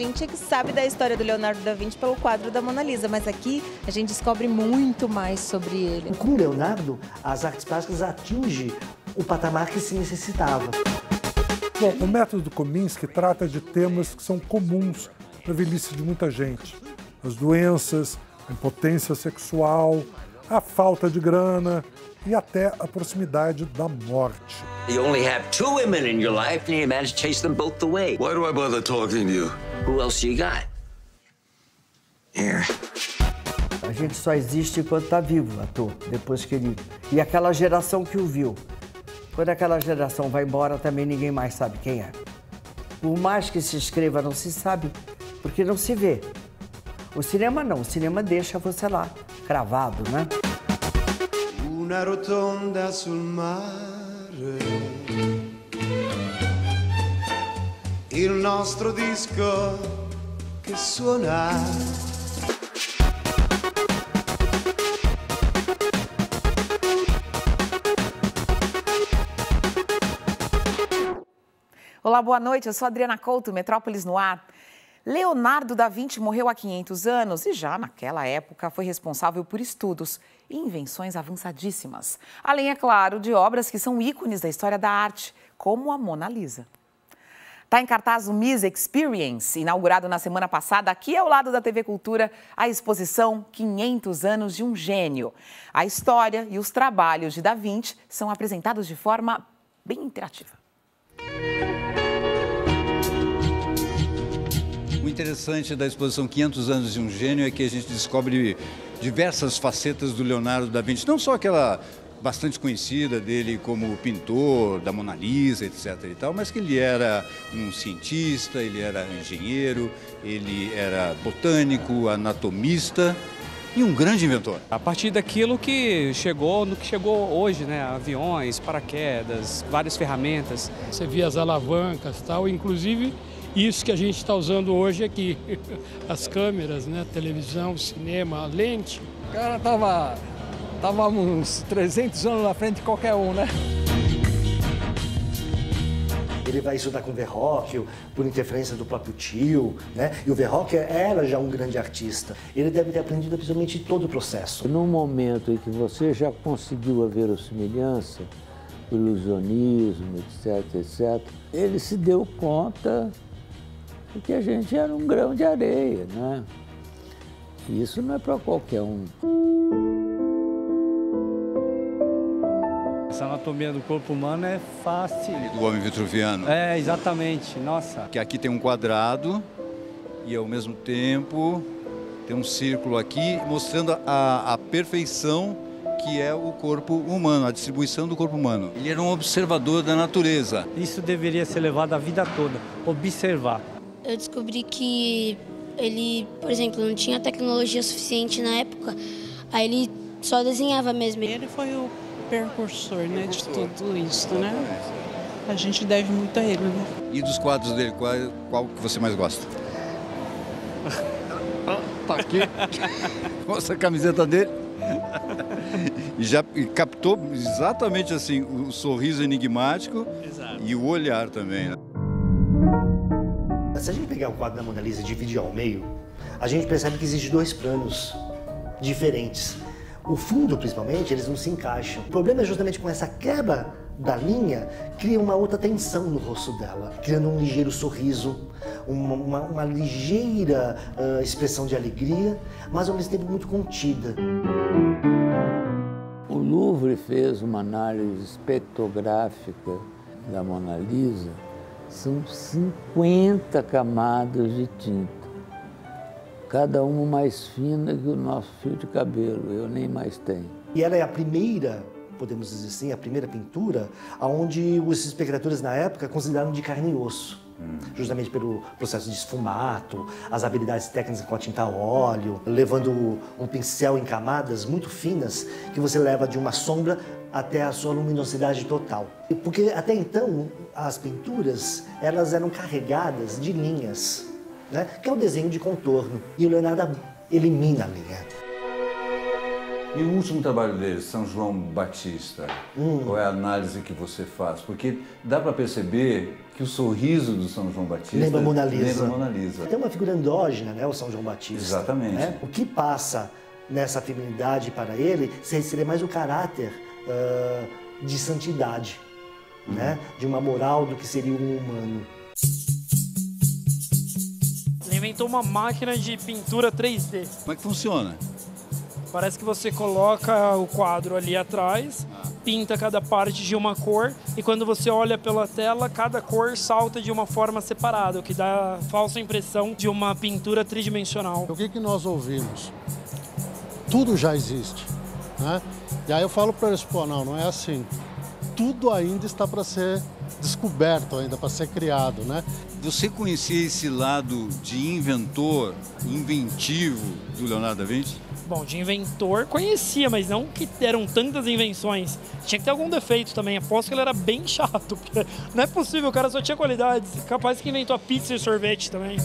gente é que sabe da história do Leonardo da Vinci pelo quadro da Mona Lisa, mas aqui a gente descobre muito mais sobre ele. Com o Leonardo, as artes plásticas atingem o patamar que se necessitava. Bom, o método Kominsky trata de temas que são comuns na velhice de muita gente. As doenças, a impotência sexual, a falta de grana e até a proximidade da morte. You only have 2 women in your life and you managed to chase them both away. Why do I bother talking to you? Who else you got? Here. A gente só existe enquanto está vivo, ator, depois que ele... E aquela geração que o viu. Quando aquela geração vai embora, também ninguém mais sabe quem é. Por mais que se escreva, não se sabe, porque não se vê. O cinema não, o cinema deixa você lá, cravado, né? Una rotonda sul mare, il nostro disco che suona. Olá, boa noite. Eu sou Adriana Couto, Metrópolis no ar. Leonardo da Vinci morreu há 500 anos e já naquela época foi responsável por estudos e invenções avançadíssimas. Além, é claro, de obras que são ícones da história da arte, como a Mona Lisa. Está em cartaz o Miss Experience, inaugurado na semana passada, aqui ao lado da TV Cultura, a exposição 500 anos de um gênio. A história e os trabalhos de Da Vinci são apresentados de forma bem interativa. O interessante da exposição 500 anos de um gênio é que a gente descobre diversas facetas do Leonardo da Vinci, não só aquela bastante conhecida dele como pintor, da Mona Lisa, etc. e tal, mas que ele era um cientista, ele era engenheiro, ele era botânico, anatomista e um grande inventor. A partir daquilo que chegou, no que chegou hoje, né? Aviões, paraquedas, várias ferramentas. Você via as alavancas e tal, inclusive isso que a gente está usando hoje aqui, as câmeras, né? Televisão, cinema, lente. O cara tava uns 300 anos na frente de qualquer um, né? Ele vai estudar com Verrocchio, por interferência do próprio tio, né? E o Verrocchio era já um grande artista. Ele deve ter aprendido absolutamente todo o processo. No momento em que você já conseguiu a verossimilhança, o ilusionismo, etc., etc., ele se deu conta de que a gente era um grão de areia, né? E isso não é para qualquer um. Essa anatomia do corpo humano é fácil. Do homem vitruviano. É, exatamente. Nossa. Que aqui tem um quadrado e, ao mesmo tempo, tem um círculo aqui mostrando a perfeição que é o corpo humano, a distribuição do corpo humano. Ele era um observador da natureza. Isso deveria ser levado a vida toda, observar. Eu descobri que ele, por exemplo, não tinha tecnologia suficiente na época, aí ele só desenhava mesmo. Ele foi o precursor, né, de tudo isso, né? A gente deve muito a ele, né? E dos quadros dele, qual que você mais gosta? Tá aqui. Mostra a camiseta dele. E já captou exatamente assim o sorriso enigmático. Exato. E o olhar também, né? Se a gente pegar o quadro da Mona Lisa e dividir ao meio, a gente percebe que existem dois planos diferentes. O fundo, principalmente, eles não se encaixam. O problema é justamente com essa quebra da linha, cria uma outra tensão no rosto dela, criando um ligeiro sorriso, uma ligeira expressão de alegria, mas ao mesmo tempo muito contida. O Louvre fez uma análise espectrográfica da Mona Lisa. São 50 camadas de tinta, cada uma mais fina que o nosso fio de cabelo, eu nem mais tenho. E ela é a primeira, podemos dizer assim, a primeira pintura onde os espectadores na época consideraram de carne e osso. Justamente pelo processo de esfumato, as habilidades técnicas com a tinta a óleo, levando um pincel em camadas muito finas que você leva de uma sombra até a sua luminosidade total. Porque até então as pinturas elas eram carregadas de linhas, né? Que é o desenho de contorno. E o Leonardo elimina a linha. E o último trabalho dele, São João Batista, qual é a análise que você faz? Porque dá para perceber que o sorriso do São João Batista lembra Mona Lisa. Lembra Mona Lisa. Tem uma figura andrógena, né, o São João Batista. Exatamente. Né? O que passa nessa feminilidade para ele seria mais o caráter de santidade, né? De uma moral do que seria um humano. Ele inventou uma máquina de pintura 3D. Como é que funciona? Parece que você coloca o quadro ali atrás, pinta cada parte de uma cor e quando você olha pela tela, cada cor salta de uma forma separada, o que dá a falsa impressão de uma pintura tridimensional. O que nós ouvimos? Tudo já existe, né? E aí eu falo para eles, pô, não é assim. Tudo ainda está para ser descoberto, ainda para ser criado, né? Você conhecia esse lado de inventor, inventivo do Leonardo da Vinci? Bom, de inventor conhecia, mas não que eram tantas invenções. Tinha que ter algum defeito também. Aposto que ele era bem chato, porque não é possível, o cara só tinha qualidades. Capaz que inventou a pizza e sorvete também.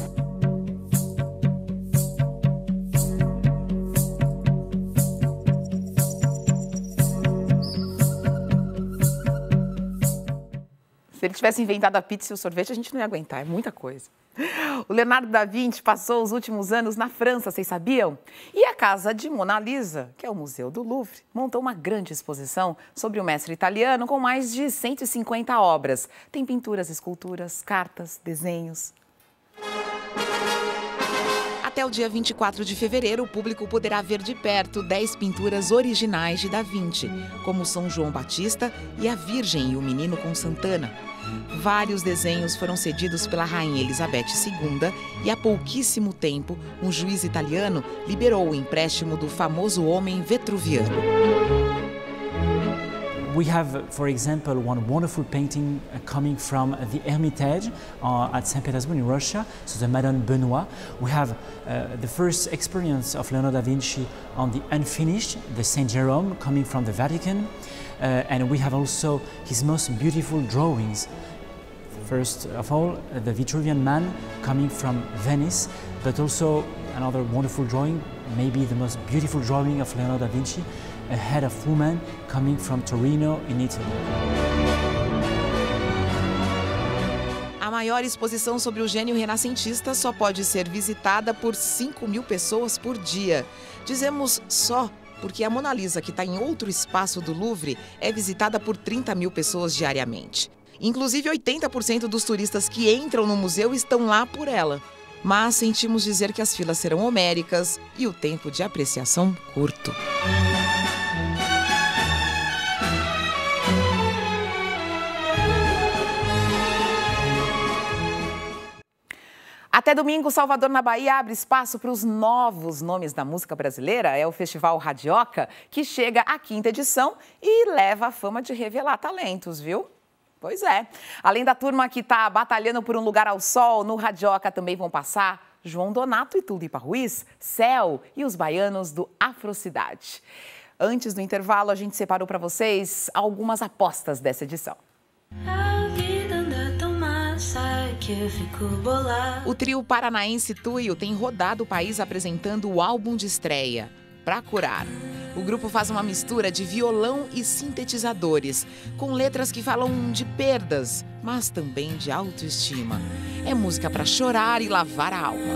Se ele tivesse inventado a pizza e o sorvete, a gente não ia aguentar, é muita coisa. O Leonardo da Vinci passou os últimos anos na França, vocês sabiam? E a casa de Mona Lisa, que é o Museu do Louvre, montou uma grande exposição sobre o mestre italiano com mais de 150 obras. Tem pinturas, esculturas, cartas, desenhos. Até o dia 24 de fevereiro, o público poderá ver de perto 10 pinturas originais de Da Vinci, como São João Batista e a Virgem e o Menino com Santana. Vários desenhos foram cedidos pela Rainha Elizabeth II e há pouquíssimo tempo, um juiz italiano liberou o empréstimo do famoso homem vetruviano. We have, for example, one wonderful painting coming from the Hermitage at St. Petersburg in Russia, so the Madame Benoît. We have the first experience of Leonardo da Vinci on the Unfinished, the St. Jerome, coming from the Vatican. And we have also his most beautiful drawings. First of all, the Vitruvian Man coming from Venice, but also another wonderful drawing, maybe the most beautiful drawing of Leonardo da Vinci, a head of woman coming from Torino in Italy. A maior exposição sobre o gênio renascentista só pode ser visitada por 5.000 pessoas por dia. Dizemos só porque a Mona Lisa, que está em outro espaço do Louvre, é visitada por 30.000 pessoas diariamente. Inclusive, 80% dos turistas que entram no museu estão lá por ela. Mas sentimos dizer que as filas serão homéricas e o tempo de apreciação curto. Até domingo, Salvador, na Bahia, abre espaço para os novos nomes da música brasileira. É o Festival Radioca, que chega à 5ª edição e leva a fama de revelar talentos, viu? Pois é. Além da turma que está batalhando por um lugar ao sol, no Radioca também vão passar João Donato e Tulipa Ruiz, Céu e os baianos do Afrocidade. Antes do intervalo, a gente separou para vocês algumas apostas dessa edição. O trio paranaense Tuyo tem rodado o país apresentando o álbum de estreia, Pra Curar. O grupo faz uma mistura de violão e sintetizadores, com letras que falam de perdas, mas também de autoestima. É música para chorar e lavar a alma.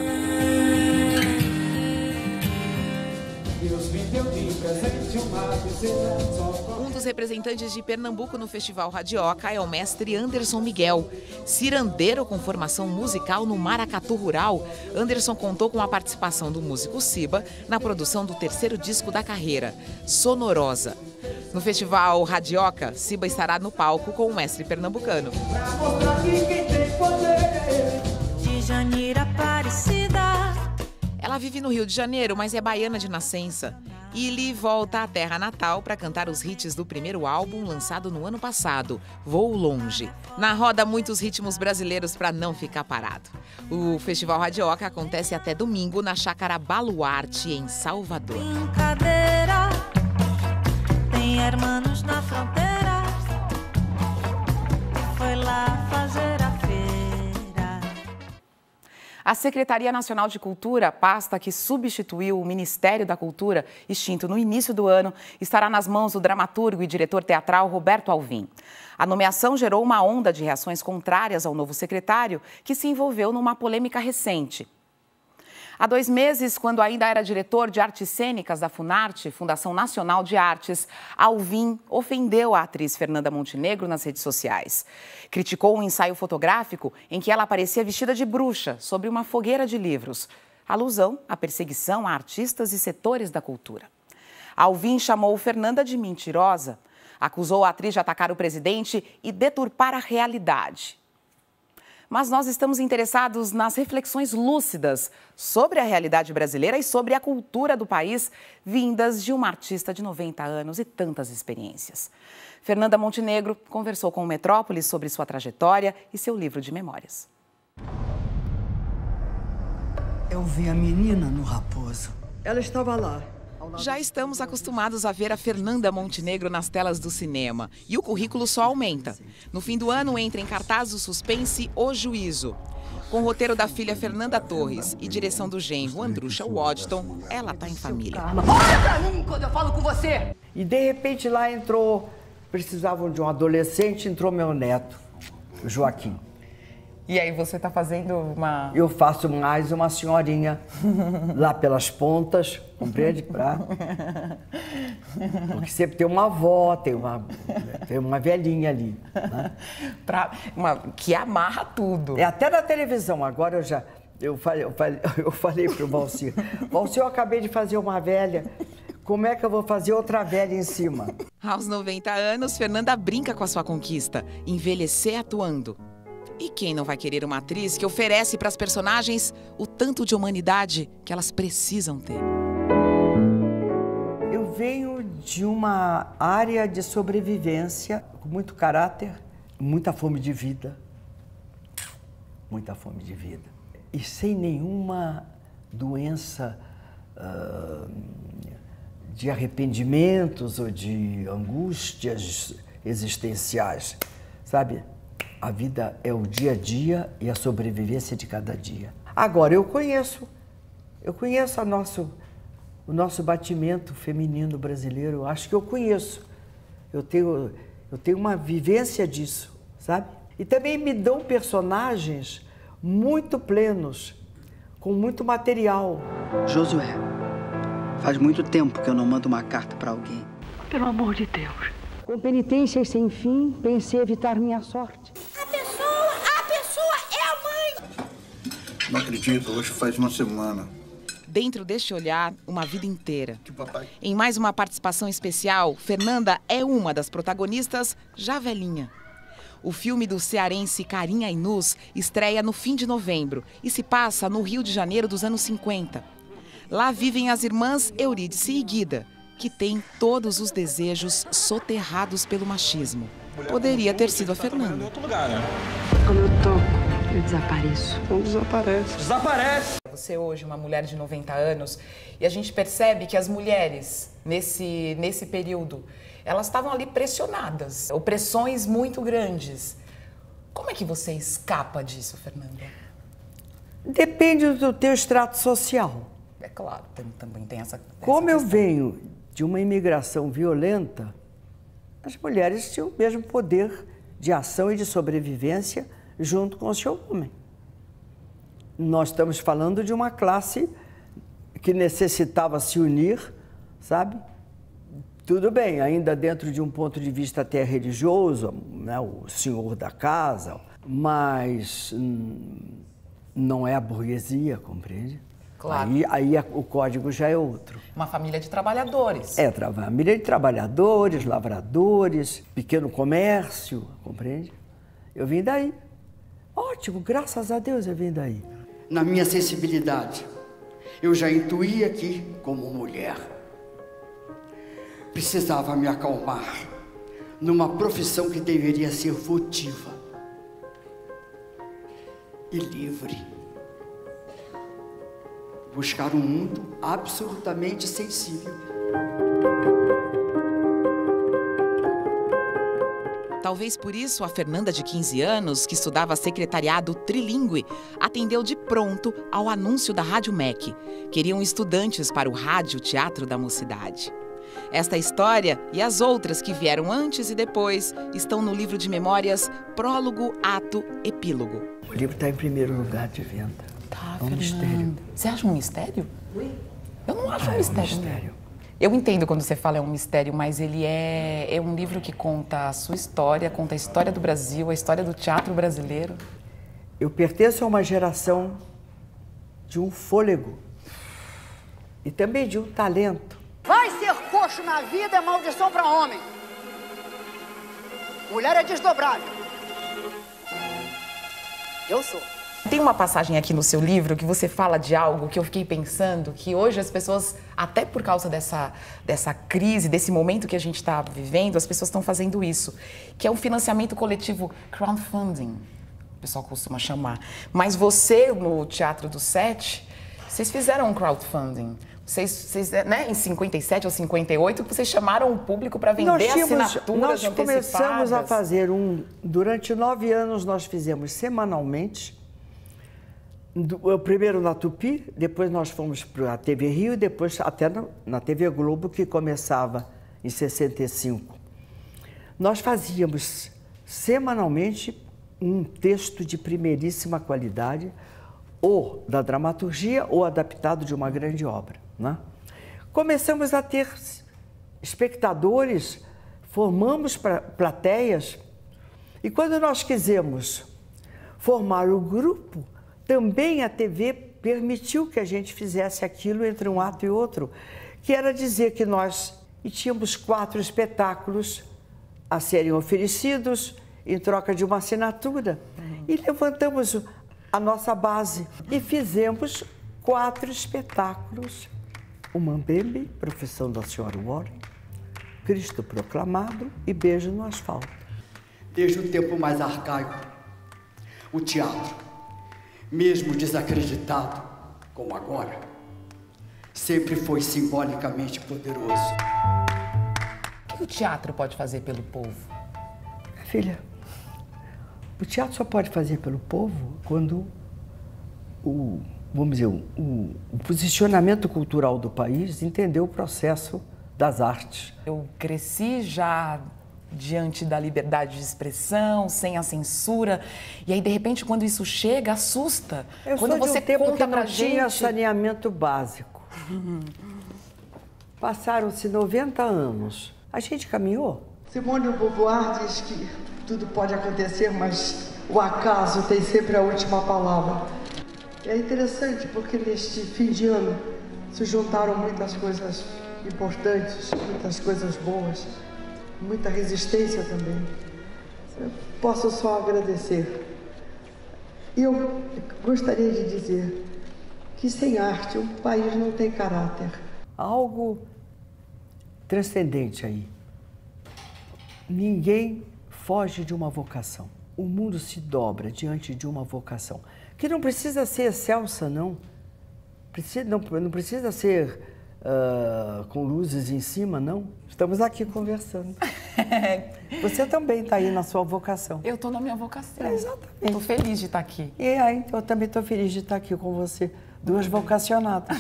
Um dos representantes de Pernambuco no Festival Radioca é o mestre Anderson Miguel. Cirandeiro com formação musical no maracatu rural, Anderson contou com a participação do músico Siba na produção do 3º disco da carreira, Sonorosa. No Festival Radioca, Siba estará no palco com o mestre pernambucano. Ela vive no Rio de Janeiro, mas é baiana de nascença. Ili volta à terra natal para cantar os hits do primeiro álbum lançado no ano passado, Vou Longe. Na roda, muitos ritmos brasileiros para não ficar parado. O Festival Radioca acontece até domingo na Chácara Baluarte, em Salvador. Brincadeira, tem hermanos na fronteira, foi lá fazer a feira. A Secretaria Nacional de Cultura, pasta que substituiu o Ministério da Cultura, extinto no início do ano, estará nas mãos do dramaturgo e diretor teatral Roberto Alvim. A nomeação gerou uma onda de reações contrárias ao novo secretário, que se envolveu numa polêmica recente. Há 2 meses, quando ainda era diretor de artes cênicas da Funarte, Fundação Nacional de Artes, Alvim ofendeu a atriz Fernanda Montenegro nas redes sociais. Criticou um ensaio fotográfico em que ela aparecia vestida de bruxa sobre uma fogueira de livros. Alusão à perseguição a artistas e setores da cultura. Alvim chamou Fernanda de mentirosa, acusou a atriz de atacar o presidente e deturpar a realidade. Mas nós estamos interessados nas reflexões lúcidas sobre a realidade brasileira e sobre a cultura do país, vindas de uma artista de 90 anos e tantas experiências. Fernanda Montenegro conversou com o Metrópolis sobre sua trajetória e seu livro de memórias. Eu vi a menina no Raposo. Ela estava lá. Já estamos acostumados a ver a Fernanda Montenegro nas telas do cinema. E o currículo só aumenta. No fim do ano entra em cartaz o suspense O Juízo. Com o roteiro da filha Fernanda Torres e direção do genro Andrucha Waddington, ela tá em família. Olha pra mim quando eu falo com você! E de repente lá entrou, precisavam de um adolescente, entrou meu neto, o Joaquim. E aí você tá fazendo uma... Eu faço mais uma senhorinha lá pelas pontas, compreende? Porque sempre tem uma avó, tem uma velhinha ali. Né? Que amarra tudo. É até na televisão, agora eu falei pro Valcir, Valcir, eu acabei de fazer uma velha, como é que eu vou fazer outra velha em cima? Aos 90 anos, Fernanda brinca com a sua conquista, envelhecer atuando. E quem não vai querer uma atriz que oferece para as personagens o tanto de humanidade que elas precisam ter? Eu venho de uma área de sobrevivência com muito caráter, muita fome de vida. Muita fome de vida. E sem nenhuma doença de arrependimentos ou de angústias existenciais, sabe? A vida é o dia a dia e a sobrevivência de cada dia. Agora, eu conheço o nosso batimento feminino brasileiro. Acho que eu conheço. Eu tenho uma vivência disso, sabe? E também me dão personagens muito plenos, com muito material. Josué, faz muito tempo que eu não mando uma carta para alguém. Pelo amor de Deus. Com penitência e sem fim, pensei evitar minha sorte. A pessoa é a mãe! Não acredito, hoje faz uma semana. Dentro deste olhar, uma vida inteira. Em mais uma participação especial, Fernanda é uma das protagonistas já velhinha. O filme do cearense Carinha Ainus estreia no fim de novembro e se passa no Rio de Janeiro dos anos 50. Lá vivem as irmãs Eurídice e Guida, que têm todos os desejos soterrados pelo machismo. Poderia ter sido a Fernanda. Quando eu toco, eu desapareço. Não desaparece. Desaparece! Você hoje, uma mulher de 90 anos, e a gente percebe que as mulheres, nesse período, elas estavam ali pressionadas, opressões muito grandes. Como é que você escapa disso, Fernanda? Depende do teu extrato social. É claro, também tem essa Como eu venho de uma imigração violenta, as mulheres tinham o mesmo poder de ação e de sobrevivência junto com o seu homem. Nós estamos falando de uma classe que necessitava se unir, sabe? Tudo bem, ainda dentro de um ponto de vista até religioso, né, o senhor da casa, mas não é a burguesia, compreende? Claro. Aí o código já é outro. Uma família de trabalhadores. É, família de trabalhadores, lavradores, pequeno comércio, compreende? Eu vim daí. Ótimo, graças a Deus eu vim daí. Na minha sensibilidade, eu já intuía que, como mulher, precisava me acalmar numa profissão que deveria ser votiva e livre. Buscar um mundo absolutamente sensível. Talvez por isso a Fernanda, de 15 anos, que estudava secretariado trilingüe, atendeu de pronto ao anúncio da Rádio MEC. Queriam estudantes para o Rádio Teatro da Mocidade. Esta história e as outras que vieram antes e depois estão no livro de memórias Prólogo, Ato, Epílogo. O livro está em primeiro lugar de venda. É um mistério. Você acha um mistério? Eu não acho um mistério. Eu entendo quando você fala é um mistério, mas ele é um livro que conta a sua história, conta a história do Brasil, a história do teatro brasileiro. Eu pertenço a uma geração de um fôlego e também de um talento. Vai ser coxo na vida é maldição para homem. Mulher é desdobrável. Eu sou. Tem uma passagem aqui no seu livro que você fala de algo que eu fiquei pensando, que hoje as pessoas, até por causa dessa crise, desse momento que a gente está vivendo, as pessoas estão fazendo isso, que é um financiamento coletivo, crowdfunding, o pessoal costuma chamar. Mas você, no Teatro do Sete, vocês fizeram um crowdfunding. Vocês, né, em 57 ou 58, vocês chamaram o público para vender assinaturas Nós antecipadas. começamos a fazer durante 9 anos nós fizemos semanalmente, primeiro na Tupi, depois nós fomos para a TV Rio e depois até na TV Globo, que começava em 65. Nós fazíamos semanalmente um texto de primeiríssima qualidade, ou da dramaturgia ou adaptado de uma grande obra, né? Começamos a ter espectadores, formamos plateias, e quando nós quisemos formar o grupo, também a TV permitiu que a gente fizesse aquilo entre um ato e outro, que era dizer que nós tínhamos 4 espetáculos a serem oferecidos em troca de uma assinatura, e levantamos a nossa base e fizemos 4 espetáculos: O Mambembe, Profissão da Senhora Warren, Cristo Proclamado e Beijo no Asfalto. Desde o tempo mais arcaico, o teatro, mesmo desacreditado como agora, sempre foi simbolicamente poderoso. O que o teatro pode fazer pelo povo? Filha, o teatro só pode fazer pelo povo quando o posicionamento cultural do país entendeu o processo das artes. Eu cresci já diante da liberdade de expressão, sem a censura, e aí de repente quando isso chega, assusta. Quando você conta pra gente, tinha saneamento básico. Passaram-se 90 anos. A gente caminhou. Simone de Beauvoir diz que tudo pode acontecer, mas o acaso tem sempre a última palavra. É interessante porque neste fim de ano se juntaram muitas coisas importantes, muitas coisas boas, muita resistência também. Eu posso só agradecer. E eu gostaria de dizer que sem arte o país não tem caráter. Algo transcendente aí. Ninguém foge de uma vocação. O mundo se dobra diante de uma vocação, que não precisa ser excelsa, não. Não precisa ser com luzes em cima, não. Estamos aqui conversando. Você também está aí na sua vocação. Eu estou na minha vocação. Exatamente. Estou feliz de estar aqui. E aí, eu também estou feliz de estar aqui com você. 2 vocacionadas.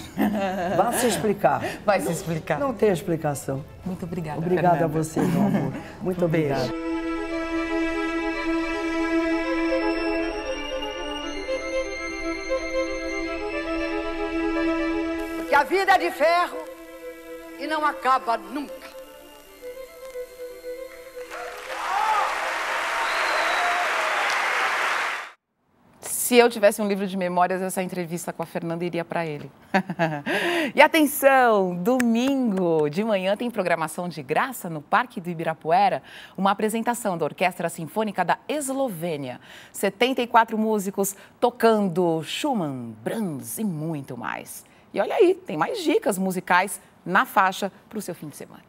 Vai se explicar. Vai se explicar. Não tem explicação. Muito obrigada, Obrigada Fernanda. a você, meu amor. Muito obrigada. Porque a vida é de ferro e não acaba nunca. Se eu tivesse um livro de memórias, essa entrevista com a Fernanda iria para ele. E atenção, domingo de manhã tem programação de graça no Parque do Ibirapuera, uma apresentação da Orquestra Sinfônica da Eslovênia. 74 músicos tocando Schumann, Brahms e muito mais. E olha aí, tem mais dicas musicais na faixa para o seu fim de semana.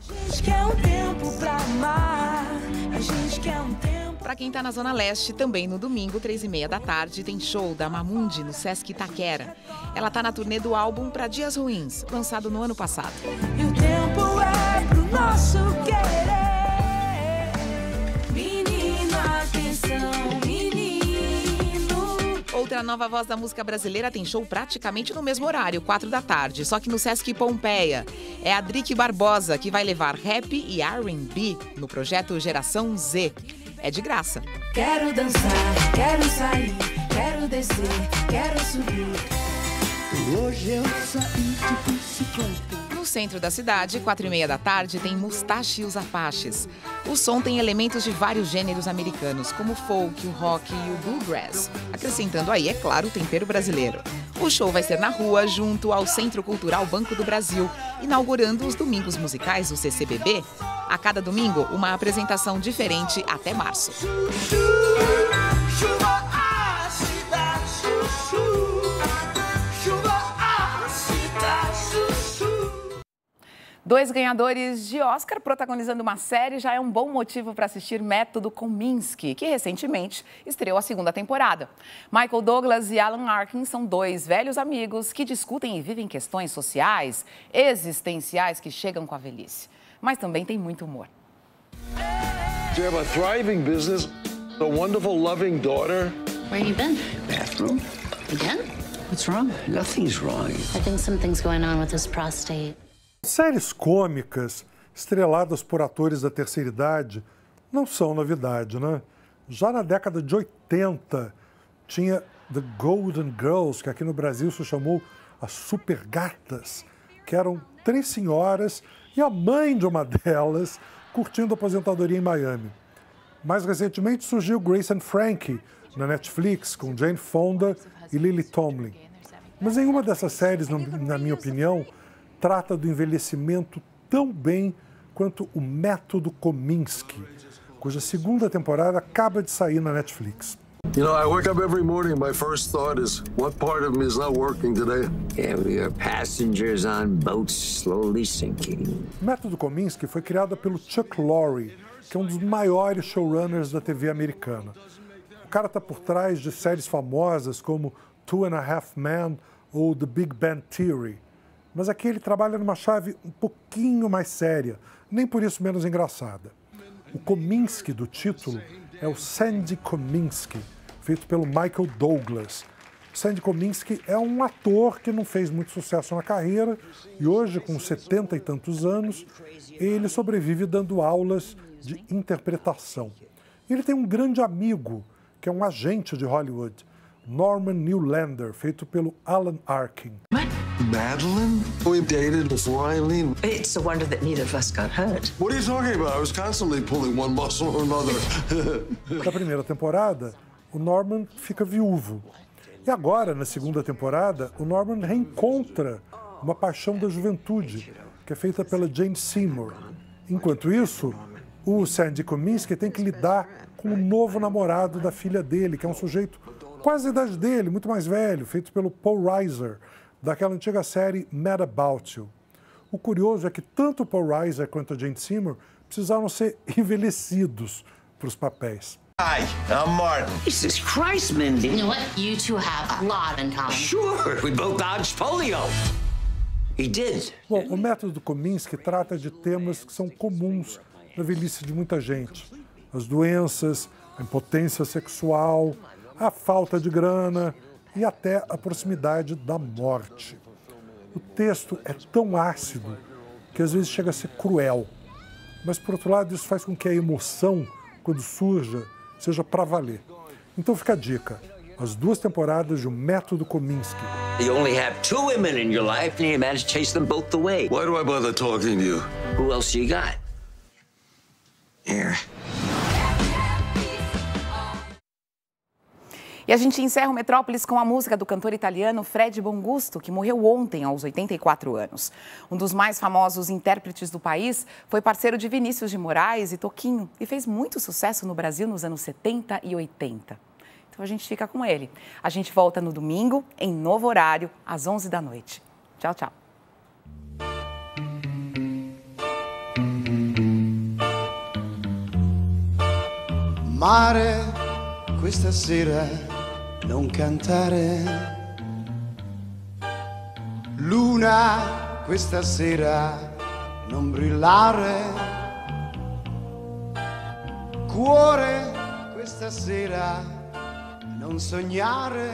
A gente quer um tempo pra amar, a gente quer um tempo... Para quem está na Zona Leste, também no domingo, 3h30 da tarde, tem show da Mamundi no Sesc Itaquera. Ela está na turnê do álbum Pra Dias Ruins, lançado no ano passado. E o tempo é pro nosso querer. coração, menino. Outra nova voz da música brasileira tem show praticamente no mesmo horário, 4 da tarde, só que no Sesc Pompeia. É a Drique Barbosa, que vai levar rap e R&B no projeto Geração Z. É de graça. Quero dançar, quero sair, quero descer, quero subir. Hoje eu saí de bicicleta. No centro da cidade, 4h30 da tarde, tem Mustache e os Apaches. O som tem elementos de vários gêneros americanos, como o folk, o rock e o bluegrass, acrescentando aí, é claro, o tempero brasileiro. O show vai ser na rua, junto ao Centro Cultural Banco do Brasil, inaugurando os Domingos Musicais do CCBB. A cada domingo, uma apresentação diferente até março. Dois ganhadores de Oscar protagonizando uma série já é um bom motivo para assistir Método Kominsky, que recentemente estreou a segunda temporada. Michael Douglas e Alan Arkin são dois velhos amigos que discutem e vivem questões sociais, existenciais que chegam com a velhice. Mas também tem muito humor. You have a thriving business, a wonderful, loving daughter. Where you been? Bathroom. Again? What's wrong? Nothing's wrong. I think something's going on with his prostate. Séries cômicas, estreladas por atores da terceira idade, não são novidade, né? Já na década de 80, tinha The Golden Girls, que aqui no Brasil se chamou as Super Gatas, que eram 3 senhoras e a mãe de uma delas curtindo aposentadoria em Miami. Mais recentemente surgiu Grace and Frankie, na Netflix, com Jane Fonda e Lily Tomlin. Mas nenhuma dessas séries, na minha opinião, trata do envelhecimento tão bem quanto o Método Kominsky, cuja segunda temporada acaba de sair na Netflix. You know, I wake up every morning, my first thought is, what part of me is not working today? Yeah, we are passengers on boats slowly sinking. O Método Kominsky foi criado pelo Chuck Lorre, que é um dos maiores showrunners da TV americana. O cara está por trás de séries famosas como Two and a Half Men ou The Big Bang Theory. Mas aqui ele trabalha numa chave um pouquinho mais séria, nem por isso menos engraçada. O Kominsky do título é o Sandy Kominsky, feito pelo Michael Douglas. O Sandy Kominsky é um ator que não fez muito sucesso na carreira e hoje, com 70 e tantos anos, ele sobrevive dando aulas de interpretação. Ele tem um grande amigo, que é um agente de Hollywood, Norman Newlander, feito pelo Alan Arkin. Madeline? We dated before Eileen. It's a wonder that neither of us got hurt. What are you talking about? I was constantly pulling one muscle or another. Na primeira temporada, o Norman fica viúvo. E agora, na segunda temporada, o Norman reencontra uma paixão da juventude, que é feita pela Jane Seymour. Enquanto isso, o Sandy Kominsky tem que lidar com o novo namorado da filha dele, que é um sujeito quase a idade dele, muito mais velho, feito pelo Paul Reiser, daquela antiga série Mad About You. O curioso é que tanto o Paul Reiser quanto a Jane Seymour precisaram ser envelhecidos para os papéis. Hi, I'm Martin. Jesus Christ, Mindy. You know what? You two have a lot in common. Sure, we both dodged polio. He did. Bom, o Método Kominsky trata de temas que são comuns na velhice de muita gente. As doenças, a impotência sexual, a falta de grana e até a proximidade da morte. O texto é tão ácido que às vezes chega a ser cruel. Mas, por outro lado, isso faz com que a emoção, quando surja, seja para valer. Então fica a dica, as 2 temporadas de O Método Kominsky. You only have 2 women in your life and you managed to chase them both away. Why do I bother talking to you? Who else you got? Here. E a gente encerra o Metrópolis com a música do cantor italiano Fred Bongusto, que morreu ontem, aos 84 anos. Um dos mais famosos intérpretes do país, foi parceiro de Vinícius de Moraes e Toquinho e fez muito sucesso no Brasil nos anos 70 e 80. Então a gente fica com ele. A gente volta no domingo, em novo horário, às 11 da noite. Tchau, tchau. Mare, questa sera non cantare. Luna, questa sera non brillare. Cuore, questa sera non sognare,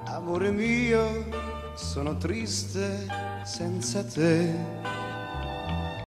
amore mio, sono triste senza te.